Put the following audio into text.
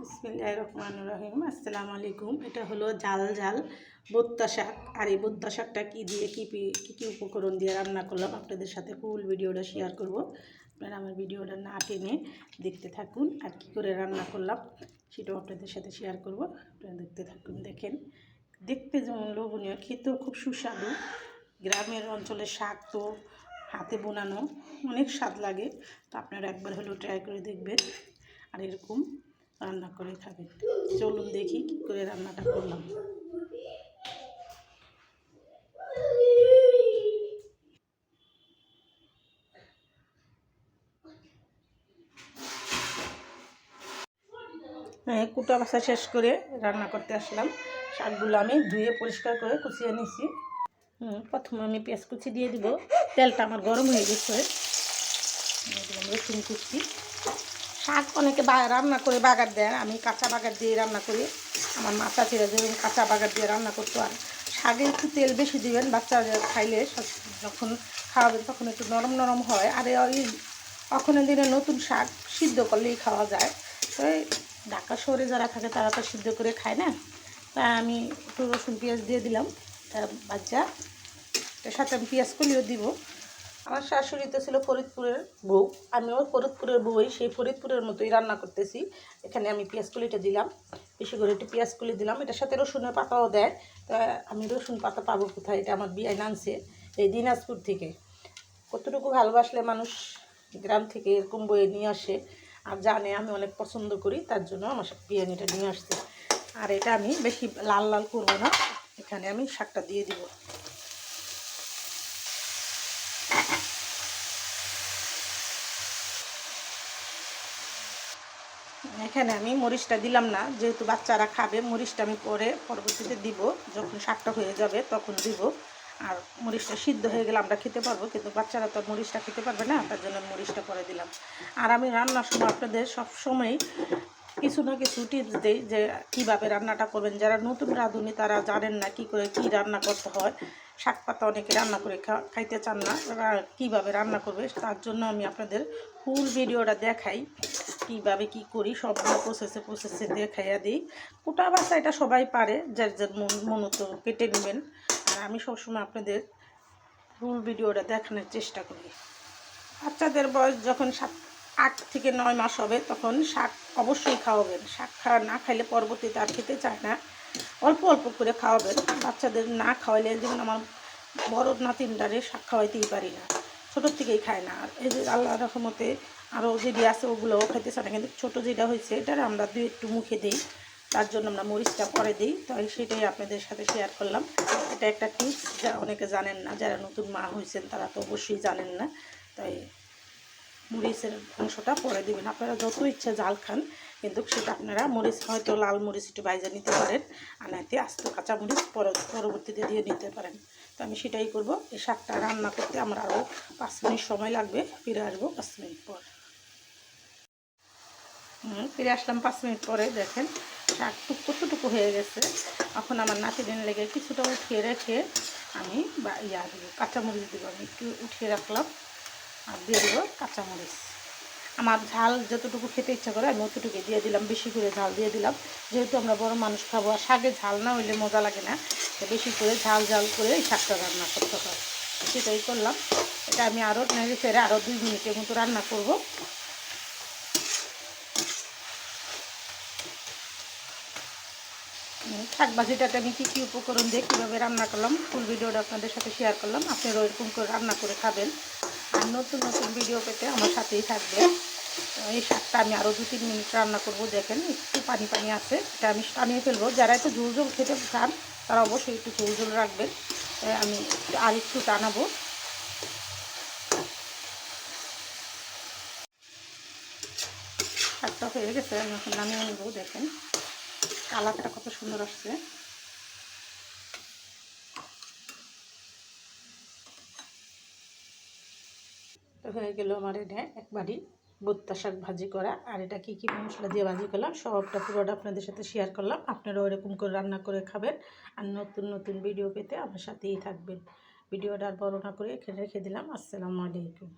বিসমিল্লাহির রহমানির রহিম। আসসালামু আলাইকুম। এটা হলো ঝাল ঝাল ভুট্টা শাক। আর এই ভুট্টা শাকটা কী দিয়ে কী উপকরণ দিয়ে রান্না করলাম আপনাদের সাথে ফুল ভিডিওটা শেয়ার করব। আপনারা আমার ভিডিওটা না টেনে দেখতে থাকুন, আর কী করে রান্না করলাম সেটাও আপনাদের সাথে শেয়ার করব। আপনারা দেখতে থাকুন। দেখেন, দেখতে যেমন লোভনীয়, খেতেও খুব সুস্বাদু। গ্রামের অঞ্চলের শাক তো হাতে বোনানো অনেক স্বাদ লাগে। তো আপনারা একবার হলেও ট্রাই করে দেখবেন আর এরকম রান্না করে খাবেন। চলুন দেখি কী করে রান্নাটা করলাম। কুটা বাছা শেষ করে রান্না করতে আসলাম। শাকগুলো আমি ধুয়ে পরিষ্কার করে কুচিয়ে নিয়েছি। প্রথমে আমি পেঁয়াজ কুচি দিয়ে দিব। তেলটা আমার গরম হয়ে গেছে। রসুন কুচি। শাক অনেকে রান্না করে বাগার দেয়, আমি কাঁচা বাগার দিয়ে রান্না করি। আমার মাথা ছেড়ে যেরকম কাঁচা বাগার দিয়ে রান্না করতো। আর শাকে একটু তেল বেশি দিবেন, বাচ্চারা খাইলে যখন খাওয়াবেন তখন একটু নরম নরম হয়। আর ওই এখনের দিনে নতুন শাক সিদ্ধ করলেই খাওয়া যায়। তো ঢাকা শহরে যারা থাকে তারা তো সিদ্ধ করে খায় না। তাই আমি একটু রসুন পেঁয়াজ দিয়ে দিলাম বাচ্চা। এর সাথে আমি পেঁয়াজ কলিও দিব। আমার শাশুড়ি তো ছিল ফরিদপুরের বউ, আমিও ফরিদপুরের বউই, সেই ফরিদপুরের মতোই রান্না করতেছি। এখানে আমি পেঁয়াজ কলিটা দিলাম, বেশি করে একটু পেঁয়াজ কলি দিলাম। এটার সাথে রসুনের পাতাও দেয়। তা আমি রসুন পাতা পাবো কোথায়? এটা আমার বিয়াই আনছে এই দিনাজপুর থেকে। কতটুকু ভালোবাসলে মানুষ গ্রাম থেকে এরকম বয়ে নিয়ে আসে আর জানে আমি অনেক পছন্দ করি, তার জন্য আমার বিরিয়ানিটা নিয়ে আসছে। আর এটা আমি বেশি লাল লাল করবো না, এখানে আমি শাকটা দিয়ে দিব। এখানে আমি মরিচটা দিলাম না, যেহেতু বাচ্চারা খাবে। মরিচটা আমি পরবর্তীতে দিব, যখন শাকটা হয়ে যাবে তখন দিব। আর মরিচটা সিদ্ধ হয়ে গেলে আমরা খেতে পারবো, কিন্তু বাচ্চারা তো মরিচটা খেতে পারবে না, তার জন্য মরিচটা করে দিলাম। আর আমি রান্নার সময় আপনাদের সবসময় কিছু না কিছু টিপস দিই যে কীভাবে রান্নাটা করবেন। যারা নতুন রাঁধুনি তারা জানেন না কী করে কী রান্না করতে হয়। শাক পাতা অনেকে রান্না করে খাইতে চান না, কীভাবে রান্না করবে তার জন্য আমি আপনাদের ফুল ভিডিওটা দেখাই, কীভাবে কী করি সবগুলো প্রসেসে দেখাইয়া দিই। কুটা বাছা এটা সবাই পারে, যার যার মতো কেটে নেবেন। আর আমি সবসময় আপনাদের ফুল ভিডিওটা দেখানোর চেষ্টা করি। বাচ্চাদের বয়স যখন 8 থেকে 9 মাস হবে তখন শাক অবশ্যই খাওয়াবেন। শাক না খাইলে পরবর্তীতে আর খেতে চায় না। অল্প অল্প করে খাওয়াবেন। বাচ্চাদের না খাওয়াইলে, যেমন আমার বড় নাতিনটারে শাক খাওয়াইতেই পারি না, ছোটোর থেকেই খায় না। আর এই যে আল্লাহ রহমতে আরও যেটি আছে ওগুলোও খাইতে চায় না, কিন্তু ছোটো যেটা হয়েছে এটার আমরা একটু মুখে দিই, তার জন্য আমরা মরিচটা পরে দিই। তাই সেটাই আপনাদের সাথে শেয়ার করলাম। এটা একটা টিপস যা অনেকে জানেন না, যারা নতুন মা হয়েছেন তারা তো অবশ্যই জানেন না। তাই মরিচের অংশটা পরে দেবেন। আপনারা যত ইচ্ছা জাল খান, কিন্তু সেটা আপনারা মরিচ হয়তো লাল মরিচ একটু বাইজা নিতে পারেন, আর নাইতে আস্ত কাঁচা মরিচ পরবর্তীতে দিয়ে নিতে পারেন। তো আমি সেটাই করব। এই শাকটা রান্না করতে আমার আরও 5 মিনিট সময় লাগবে। ফিরে আসবো 5 মিনিট পর। ফিরে আসলাম 5 মিনিট পরে। দেখেন শাক কতটুকু হয়ে গেছে। এখন আমার নাতিদিন লেগে কিছুটা উঠিয়ে রেখে আমি কাঁচামরিচ দেবো। আমি একটু উঠিয়ে রাখলাম আর দিয়ে দেবো কাঁচামরিচ। আমার ঝাল যতটুকু খেতে ইচ্ছা করে আমি অতটুকু দিয়ে দিলাম, বেশি করে ঝাল দিয়ে দিলাম, যেহেতু আমরা বড় মানুষ খাবো। আর শাকে ঝাল না হইলে মজা লাগে না, বেশি করে ঝাল করে এই শাকটা রান্না করতে হয়। সেটাই করলাম। এটা আমি আরও নেড়ে ফেরে আরও 2 মিনিটের মতো রান্না করব। শাক ভাজিটাতে আমি কী উপকরণ দিয়ে কীভাবে রান্না করলাম ফুল ভিডিওটা আপনাদের সাথে শেয়ার করলাম। আপনারা ওইরকম করে রান্না করে খাবেন। আর নতুন নতুন ভিডিও পেতে আমার সাথেই থাকবেন। এই শাকটা আমি আরও 2-3 মিনিট রান্না করব। দেখেন একটু পানি পানি আছে, এটা আমি টানিয়ে ফেলবো। যারা একটু ঝোল ঝোল খেতে চান তারা অবশ্যই একটু ঝোল ঝোল রাখবেন। আমি আর একটু টানাবো। শাকটা হয়ে গেছে, আমি এখন নামিয়ে নেবো। দেখেন কালারটা কত সুন্দর আসছে। তো হয়ে গেল আমার এটা একবারই ভুট্টা শাক ভাজি করা। আর এটা কী কী মশলা দিয়ে ভাজি করলাম সবটা পুরোটা আপনাদের সাথে শেয়ার করলাম। আপনারা ওইরকম করে রান্না করে খাবেন। আর নতুন নতুন ভিডিও পেতে আমার সাথেই থাকবেন। ভিডিওটা আর বড় না করে এখানে রেখে দিলাম। আসসালামু আলাইকুম।